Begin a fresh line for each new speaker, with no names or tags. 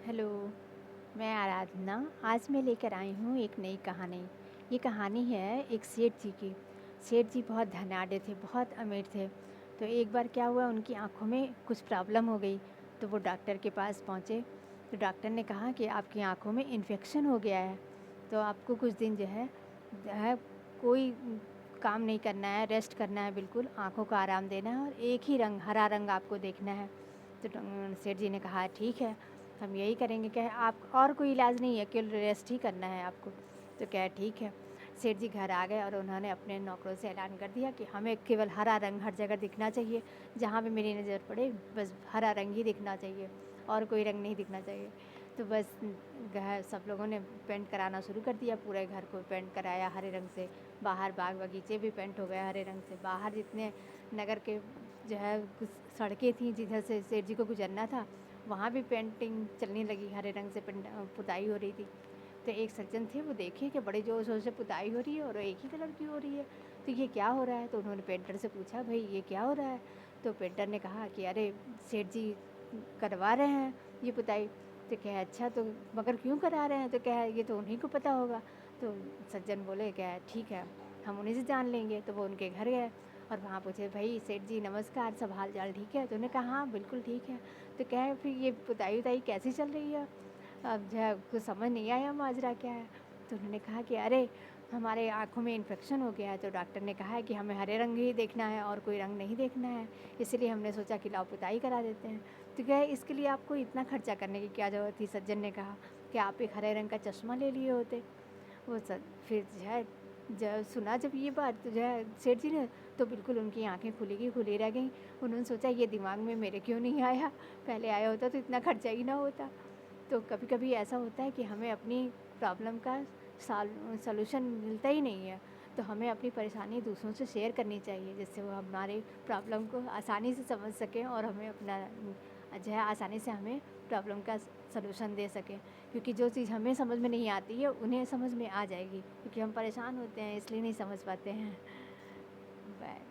Hello, मैं आराधना। आज मैं लेकर आई हूँ एक नई कहानी। ये कहानी है एक सेठ जी की। सेठ जी बहुत धनाढ्य थे, बहुत अमीर थे। तो एक बार क्या हुआ, उनकी आँखों में कुछ प्रॉब्लम हो गई। तो वो डॉक्टर के पास पहुँचे। तो डॉक्टर ने कहा कि आपकी आँखों में इन्फेक्शन हो गया है, तो आपको कुछ दिन जो है कोई काम नहीं करना है, रेस्ट करना है, बिल्कुल आँखों को आराम देना है और एक ही रंग, हरा रंग आपको देखना है। तो सेठ जी ने कहा ठीक है, हम यही करेंगे। क्या है, आप और कोई इलाज नहीं है, केवल रेस्ट ही करना है आपको। तो क्या ठीक है। सेठ जी घर आ गए और उन्होंने अपने नौकरों से ऐलान कर दिया कि हमें केवल हरा रंग हर जगह दिखना चाहिए, जहाँ भी मेरी नज़र पड़े बस हरा रंग ही दिखना चाहिए और कोई रंग नहीं दिखना चाहिए। तो बस घर सब लोगों ने पेंट कराना शुरू कर दिया, पूरे घर को पेंट कराया हरे रंग से। बाहर बाग बगीचे भी पेंट हो गए हरे रंग से। बाहर जितने नगर के जो है कुछ सड़कें थी जिधर से सेठ जी को गुजरना था, वहाँ भी पेंटिंग चलने लगी, हरे रंग से पुताई हो रही थी। तो एक सज्जन थे, वो देखे कि बड़े जोर शोर से पुताई हो रही है और एक ही कलर की हो रही है, तो ये क्या हो रहा है। तो उन्होंने पेंटर से पूछा, भाई ये क्या हो रहा है। तो पेंटर ने कहा कि अरे सेठ जी करवा रहे हैं ये पुताई। तो क्या है, अच्छा तो मगर क्यों करा रहे हैं। तो क्या है, ये तो उन्हीं को पता होगा। तो सज्जन बोले, क्या है ठीक है, हम उन्हीं से जान लेंगे। तो वो उनके घर गए और वहाँ पूछे, भाई सेठ जी नमस्कार, सब हाल चाल ठीक है। तो उन्होंने कहा हाँ बिल्कुल ठीक है। तो क्या है, फिर ये पुताई उताई कैसी चल रही है। अब जो है कुछ समझ नहीं आया माजरा क्या है। तो उन्होंने कहा कि अरे हमारे आँखों में इन्फेक्शन हो गया है, तो डॉक्टर ने कहा है कि हमें हरे रंग ही देखना है और कोई रंग नहीं देखना है, इसलिए हमने सोचा कि लाओ पुताई करा देते हैं। तो क्या है, इसके लिए आपको इतना खर्चा करने की क्या ज़रूरत थी। सज्जन ने कहा कि आप एक हरे रंग का चश्मा ले लिए होते। वो सच फिर जो है जब सुना जब ये बात, तो जो है सेठ जी ने, तो बिल्कुल उनकी आँखें खुली की खुली रह गईं। उन्होंने सोचा ये दिमाग में मेरे क्यों नहीं आया, पहले आया होता तो इतना खर्चा ही ना होता। तो कभी-कभी ऐसा होता है कि हमें अपनी प्रॉब्लम का सॉल्यूशन मिलता ही नहीं है, तो हमें अपनी परेशानी दूसरों से शेयर करनी चाहिए, जिससे वो हमारी प्रॉब्लम को आसानी से समझ सकें और हमें अपना जो है आसानी से हमें प्रॉब्लम का सॉल्यूशन दे सकें। क्योंकि जो चीज़ हमें समझ में नहीं आती है, उन्हें समझ में आ जाएगी, क्योंकि हम परेशान होते हैं इसलिए नहीं समझ पाते हैं। बाय।